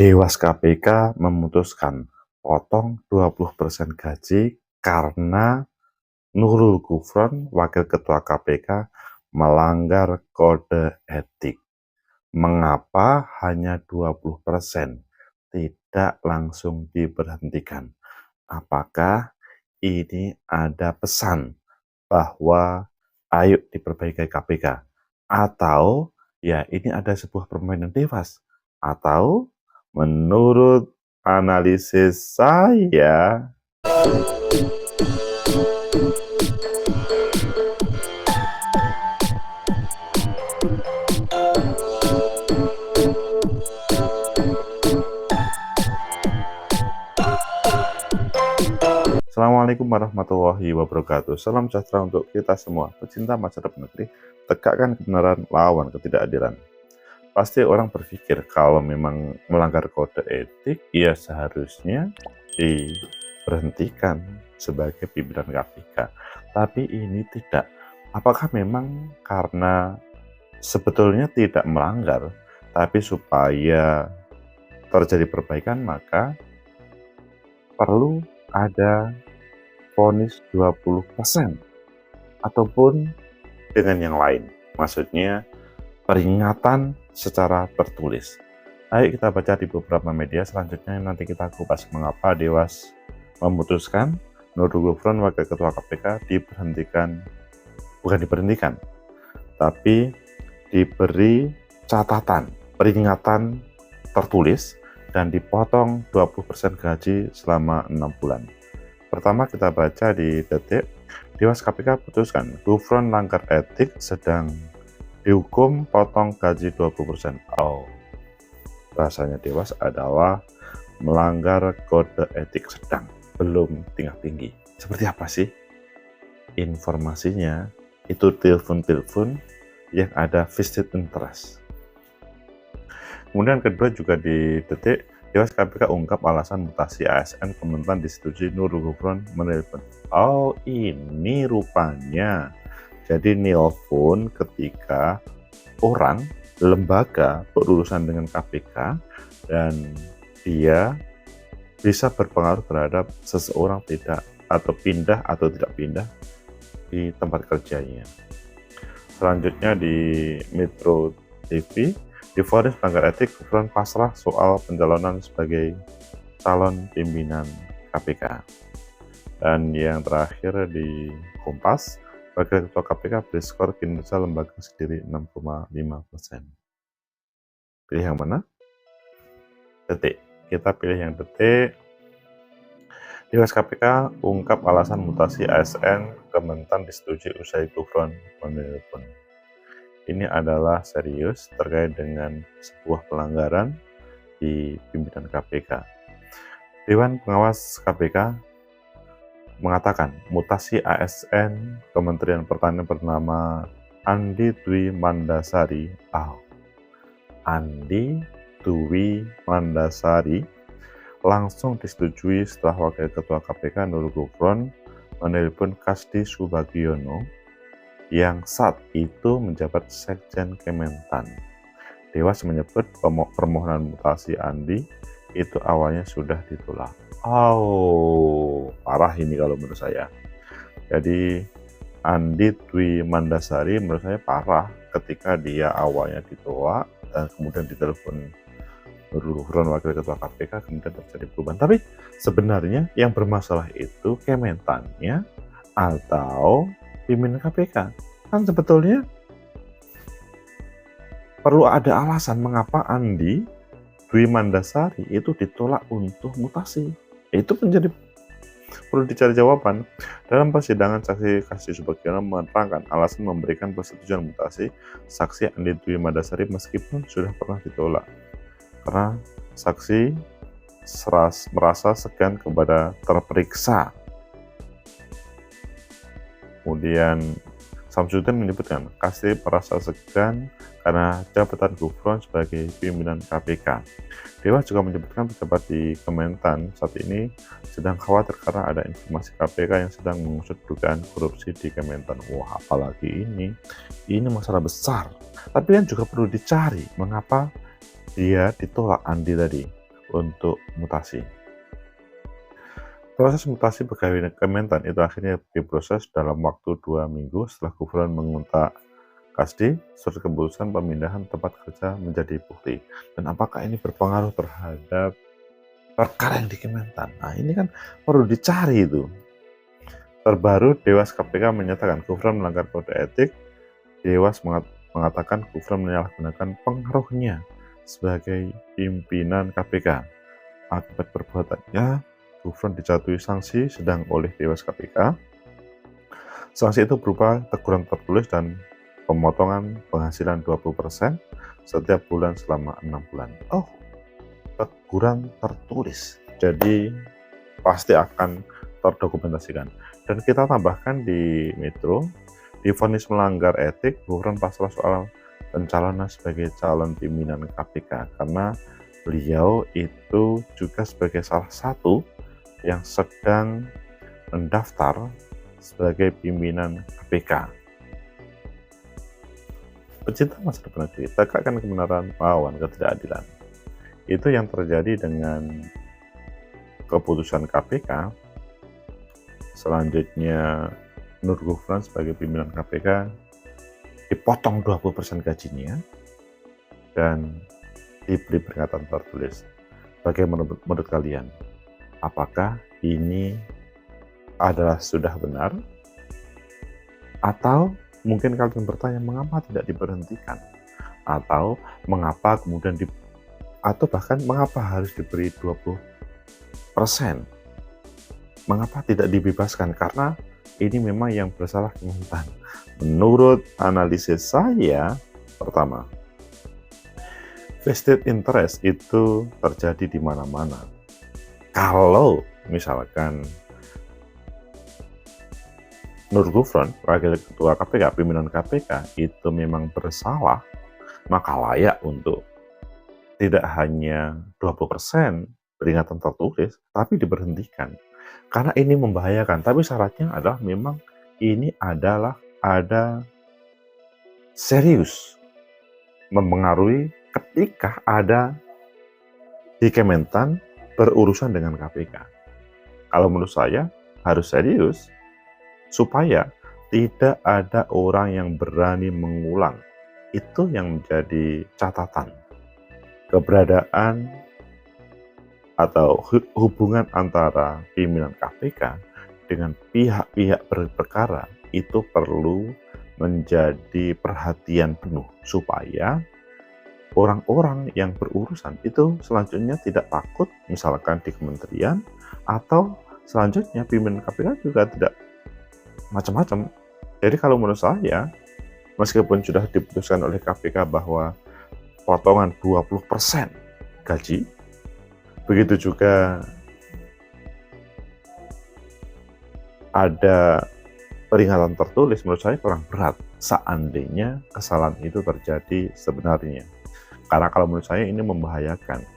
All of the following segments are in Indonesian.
Dewas KPK memutuskan potong 20% gaji karena Nurul Gufron, Wakil Ketua KPK, melanggar kode etik. Mengapa hanya 20%? Tidak langsung diberhentikan. Apakah ini ada pesan bahwa ayo diperbaiki KPK? Atau ya ini ada sebuah permainan Dewas? Atau menurut analisis saya, Assalamualaikum warahmatullahi wabarakatuh. Salam sejahtera untuk kita semua. Pecinta masa depan negeri, tegakkan kebenaran, lawan ketidakadilan. Pasti orang berpikir kalau memang melanggar kode etik, ya seharusnya diberhentikan sebagai pimpinan KPK. Tapi ini tidak. Apakah memang karena sebetulnya tidak melanggar, tapi supaya terjadi perbaikan maka perlu ada vonis 20% ataupun dengan yang lain. Maksudnya peringatan secara tertulis. Ayo kita baca di beberapa media, selanjutnya nanti kita kupas mengapa Dewas memutuskan Nurul Gufron, Wakil Ketua KPK bukan diberhentikan, tapi diberi catatan, peringatan tertulis dan dipotong 20% gaji selama 6 bulan. Pertama kita baca di Detik, Dewas KPK putuskan Gufron langgar etik sedang dihukum potong gaji 20%. Oh, rasanya Dewas adalah melanggar kode etik sedang, belum tingkat tinggi. Seperti apa sih? Informasinya itu telepon-telepon yang ada vested interest. Kemudian kedua juga di Detik, Dewas KPK ungkap alasan mutasi ASN Kementan disetujui, Nurul Gufron menelpon. Oh, ini rupanya. Jadi nelpon ketika orang, lembaga berurusan dengan KPK dan dia bisa berpengaruh terhadap seseorang tidak atau pindah atau tidak pindah di tempat kerjanya. Selanjutnya di Metro TV, divonis melanggar etik, Gufron pasrah soal pencalonan sebagai calon pimpinan KPK. Dan yang terakhir di Kompas, Wakil Ketua KPK beri skor kinerja lembaga sendiri 6,5%. Pilih yang mana? Detik. Kita pilih yang Detik. Dewas KPK ungkap alasan mutasi ASN Kementan disetujui usai Gufron menelpon. Ini adalah serius terkait dengan sebuah pelanggaran di pimpinan KPK. Dewan Pengawas KPK mengatakan mutasi ASN Kementerian Pertanian bernama Andi Dwi Mandasari. Andi Dwi Mandasari langsung disetujui setelah Wakil Ketua KPK Nurul Gufron menelpon Kasdi Subagiono yang saat itu menjabat Sekjen Kementan. Dewas menyebut permohonan mutasi Andi itu awalnya sudah ditolak. Oh, parah ini kalau menurut saya. Jadi Andi Dwi Mandasari menurut saya parah ketika dia awalnya ditolak dan kemudian ditelepon Nurul Gufron, Wakil Ketua KPK, kemudian terjadi perubahan. Tapi sebenarnya yang bermasalah itu Kementannya atau pimpinan KPK. Kan sebetulnya perlu ada alasan mengapa Andi Dwi Mandasari itu ditolak untuk mutasi. Itu menjadi perlu dicari jawaban. Dalam persidangan, saksi Kasdi Subagiono menerangkan alasan memberikan persetujuan mutasi saksi Andi Dwi Mandasari meskipun sudah pernah ditolak. Karena saksi merasa segan kepada terperiksa. Kemudian Samsudin menyebutkan Kasdi merasa segan karena jabatan Gufron sebagai pimpinan KPK. Dewas juga menyebutkan pejabat di Kementan saat ini sedang khawatir karena ada informasi KPK yang sedang mengusut dugaan korupsi di Kementan. Wah, apalagi ini masalah besar. Tapi kan juga perlu dicari mengapa dia ditolak Andi tadi. untuk mutasi. Proses mutasi pegawai Kementan itu akhirnya diproses dalam waktu 2 minggu setelah Gufron mengontak Kasdi, surat keputusan pemindahan tempat kerja menjadi bukti. Dan apakah ini berpengaruh terhadap perkara yang di Kementan? Nah, ini kan perlu dicari itu. Terbaru, Dewas KPK menyatakan Gufron melanggar kode etik. Dewas mengatakan Gufron menyalahgunakan pengaruhnya sebagai pimpinan KPK. Akibat perbuatannya, Gufron dijatuhi sanksi sedang oleh Dewas KPK. Sanksi itu berupa teguran tertulis dan pemotongan penghasilan 20% setiap bulan selama 6 bulan. Oh, teguran tertulis. Jadi pasti akan terdokumentasikan. Dan kita tambahkan di Metro, divonis melanggar etik, Gufron pasrah soal pencalonan sebagai calon pimpinan KPK karena beliau itu juga sebagai salah satu yang sedang mendaftar sebagai pimpinan KPK. Pecinta masa depan negeri, tegakkan kebenaran, lawan ketidakadilan. Itu yang terjadi dengan keputusan KPK. Selanjutnya Nur Gufron sebagai pimpinan KPK dipotong 20% gajinya dan diberi peringatan tertulis. Bagaimana menurut kalian? Apakah ini adalah sudah benar? Atau mungkin kalian bertanya mengapa tidak diberhentikan? Atau mengapa kemudian atau bahkan mengapa harus diberi 20%? Mengapa tidak dibebaskan? Karena ini memang yang bersalah Kementan. Menurut analisis saya, pertama, vested interest itu terjadi di mana-mana. Kalau misalkan Nur Gufron, wakil ketua KPK, pimpinan KPK, itu memang bersalah, maka layak untuk tidak hanya 20% peringatan tertulis, tapi diberhentikan. Karena ini membahayakan, tapi syaratnya adalah memang ini adalah ada serius mempengaruhi ketika ada di Kementan berurusan dengan KPK. Kalau menurut saya harus serius supaya tidak ada orang yang berani mengulang. Itu yang menjadi catatan. Keberadaan atau hubungan antara pimpinan KPK dengan pihak-pihak berperkara itu perlu menjadi perhatian penuh supaya orang-orang yang berurusan itu selanjutnya tidak takut misalkan di kementerian, atau selanjutnya pimpinan KPK juga tidak macam-macam. Jadi kalau menurut saya, meskipun sudah diputuskan oleh KPK bahwa potongan 20% gaji, begitu juga ada peringatan tertulis, menurut saya kurang berat seandainya kesalahan itu terjadi sebenarnya. Karena kalau menurut saya ini membahayakan.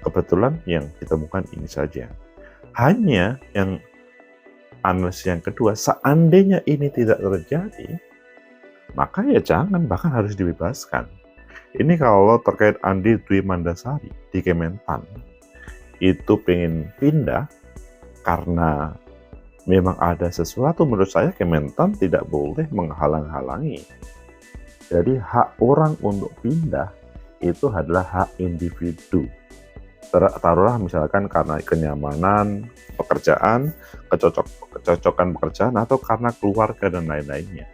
Kebetulan yang ditemukan ini saja. Hanya yang analisis yang kedua, seandainya ini tidak terjadi, maka ya jangan, bahkan harus dibebaskan. Ini kalau terkait Andi Dwi Mandasari di Kementan, itu pengen pindah karena memang ada sesuatu, menurut saya Kementan tidak boleh menghalang-halangi. Jadi hak orang untuk pindah itu adalah hak individu. Taruhlah misalkan karena kenyamanan pekerjaan, kecocokan pekerjaan, atau karena keluarga dan lain-lainnya.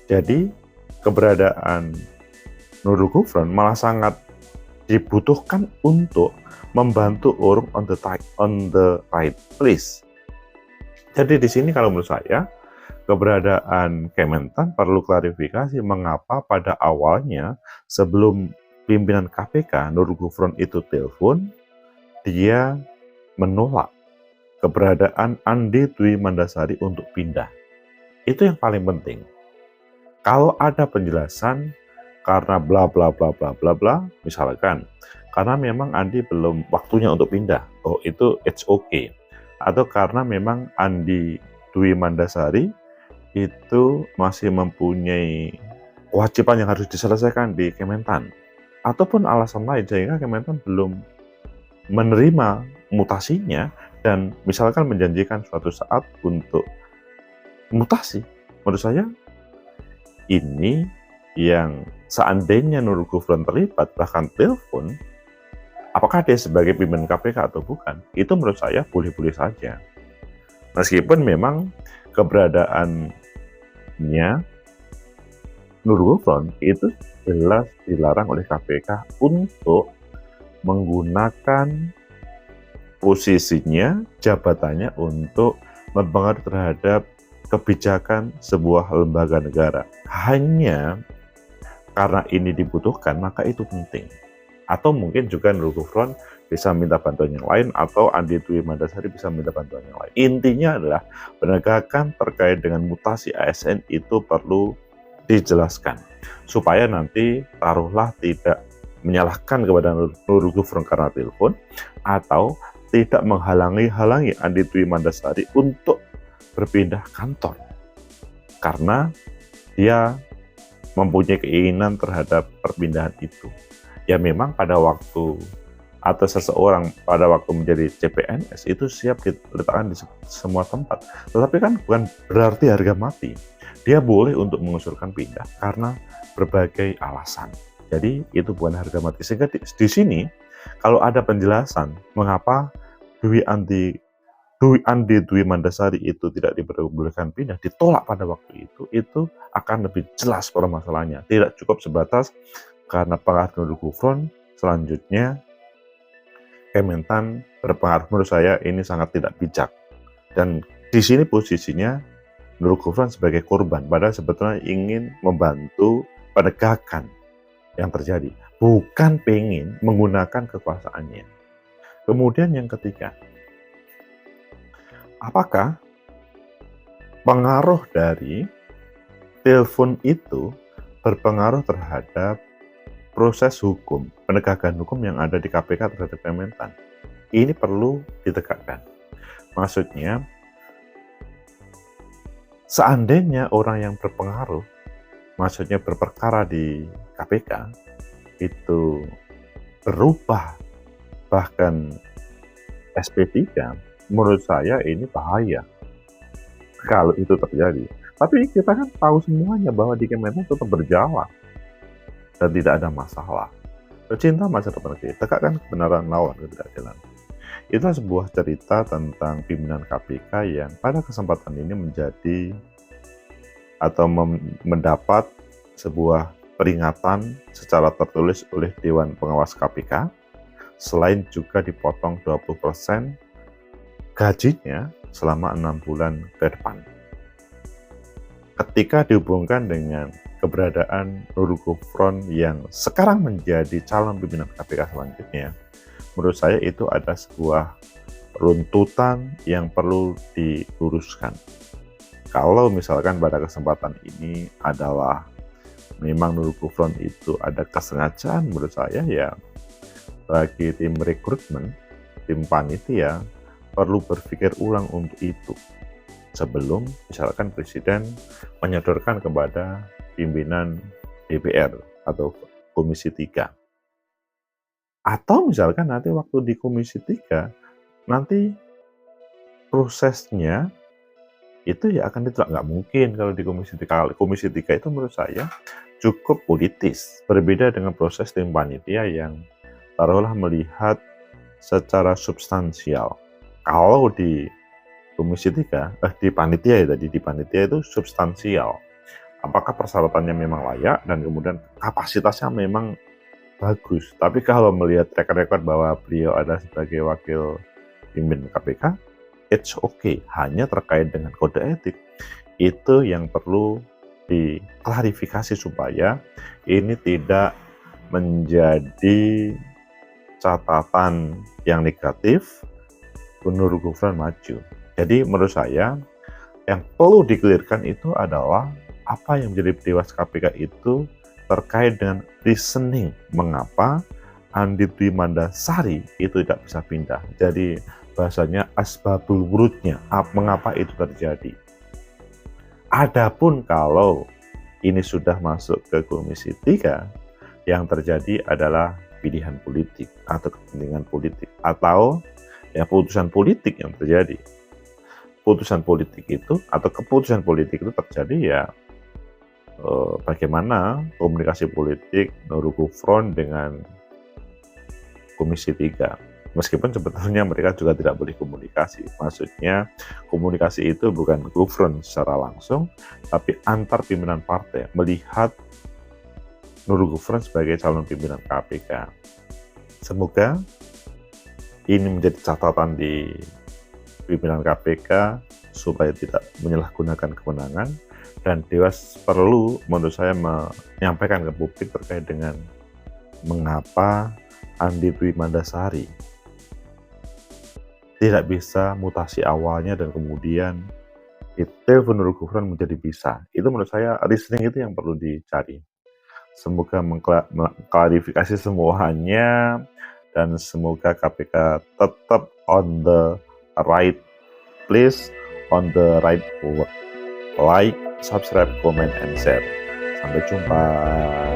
Jadi keberadaan Nurul Gufron malah sangat dibutuhkan untuk membantu orang on the right place. Jadi di sini kalau menurut saya keberadaan Kementan perlu klarifikasi mengapa pada awalnya sebelum pimpinan KPK Nurul Gufron itu telepon, dia menolak keberadaan Andi Dwi Mandasari untuk pindah. Itu yang paling penting. Kalau ada penjelasan karena bla bla bla bla bla bla, misalkan karena memang Andi belum waktunya untuk pindah, oh itu it's okay. Atau karena memang Andi Dwi Mandasari itu masih mempunyai kewajiban yang harus diselesaikan di Kementan, ataupun alasan lain sehingga Kementan belum menerima mutasinya dan misalkan menjanjikan suatu saat untuk mutasi. Menurut saya ini yang seandainya Nurul Gufron terlibat bahkan telepon, apakah dia sebagai pimpinan KPK atau bukan, itu menurut saya boleh-boleh saja. Meskipun memang keberadaannya Nurul Gufron itu jelas dilarang oleh KPK untuk menggunakan posisinya, jabatannya untuk berpengaruh terhadap kebijakan sebuah lembaga negara. Hanya karena ini dibutuhkan, maka itu penting. Atau mungkin juga Nurul Gufron bisa minta bantuan yang lain, atau Andi Dwi Mandasari bisa minta bantuan yang lain. Intinya adalah penegakan terkait dengan mutasi ASN itu perlu dijelaskan, supaya nanti taruhlah tidak menyalahkan kepada Nurul Gufron karena telepon, atau tidak menghalangi Andi Dwi Mandasari untuk berpindah kantor karena dia mempunyai keinginan terhadap perpindahan itu. Ya memang pada waktu atau seseorang pada waktu menjadi CPNS itu siap diletakkan di semua tempat. Tetapi kan bukan berarti harga mati. Dia boleh untuk mengusulkan pindah karena berbagai alasan. Jadi itu bukan harga mati. Sehingga di sini kalau ada penjelasan mengapa Andi Dwi Mandasari itu tidak diperbolehkan pindah, ditolak pada waktu itu akan lebih jelas permasalahannya. Tidak cukup sebatas karena pengaruh Nurul Gufron, selanjutnya Kementan berpengaruh. Menurut saya ini sangat tidak bijak. Dan di sini posisinya Nurul Gufron sebagai korban, padahal sebetulnya ingin membantu penegakan yang terjadi, bukan pengen menggunakan kekuasaannya. Kemudian yang ketiga, apakah pengaruh dari telepon itu berpengaruh terhadap proses hukum, penegakan hukum yang ada di KPK terhadap Kementan? Ini perlu ditegakkan. Maksudnya, seandainya orang yang berpengaruh, maksudnya berperkara di KPK, itu berubah bahkan SP3, menurut saya ini bahaya kalau itu terjadi. Tapi kita kan tahu semuanya bahwa di Kementan tetap berjalan dan tidak ada masalah. Tercinta masa depan kita, tegakkan kebenaran, lawan ketidakadilan. Itu sebuah cerita tentang pimpinan KPK yang pada kesempatan ini menjadi atau mendapat sebuah peringatan secara tertulis oleh Dewan Pengawas KPK, selain juga dipotong 20% gajinya selama 6 bulan ke depan. Ketika dihubungkan dengan keberadaan Nurul Gufron yang sekarang menjadi calon pimpinan KPK selanjutnya, menurut saya itu ada sebuah runtutan yang perlu diluruskan. Kalau misalkan pada kesempatan ini adalah memang Nurul Gufron itu ada kesengajaan, menurut saya ya bagi tim rekrutmen, tim panitia perlu berpikir ulang untuk itu sebelum misalkan Presiden menyodorkan kepada pimpinan DPR atau Komisi 3. Atau misalkan nanti waktu di Komisi 3, nanti prosesnya itu ya akan ditolak. Nggak mungkin kalau di Komisi 3. Komisi 3 itu menurut saya cukup politis, berbeda dengan proses tim panitia yang taruhlah melihat secara substansial. Kalau di Komisi 3, di panitia ya tadi, di panitia itu substansial. Apakah persyaratannya memang layak dan kemudian kapasitasnya memang bagus. Tapi kalau melihat track record bahwa beliau ada sebagai wakil pimpinan KPK, it's okay. Hanya terkait dengan kode etik, itu yang perlu diklarifikasi supaya ini tidak menjadi catatan yang negatif Nurul Gufron maju. Jadi menurut saya yang perlu dikelirkan itu adalah apa yang menjadi dewas KPK itu terkait dengan reasoning mengapa Andi Dwi Mandasari itu tidak bisa pindah. Jadi bahasanya asbabul wurudnya, mengapa itu terjadi. Adapun kalau ini sudah masuk ke Komisi 3, yang terjadi adalah pilihan politik atau kepentingan politik atau ya putusan politik yang terjadi. Putusan politik itu atau keputusan politik itu terjadi ya bagaimana komunikasi politik Nurul Gufron dengan Komisi 3. Meskipun sebetulnya mereka juga tidak boleh komunikasi. Maksudnya komunikasi itu bukan Gufron secara langsung, tapi antar pimpinan partai melihat Nurul Gufron sebagai calon pimpinan KPK. Semoga ini menjadi catatan di pimpinan KPK supaya tidak menyalahgunakan kewenangan, dan Dewas perlu menurut saya menyampaikan ke publik terkait dengan mengapa Andi Dwi Mandasari tidak bisa mutasi awalnya dan kemudian ditelepon Nurul Gufron menjadi bisa. Itu menurut saya reasoning itu yang perlu dicari. Semoga mengklarifikasi semuanya dan semoga KPK tetap on the right place, on the right like, subscribe, comment, and share. Sampai jumpa.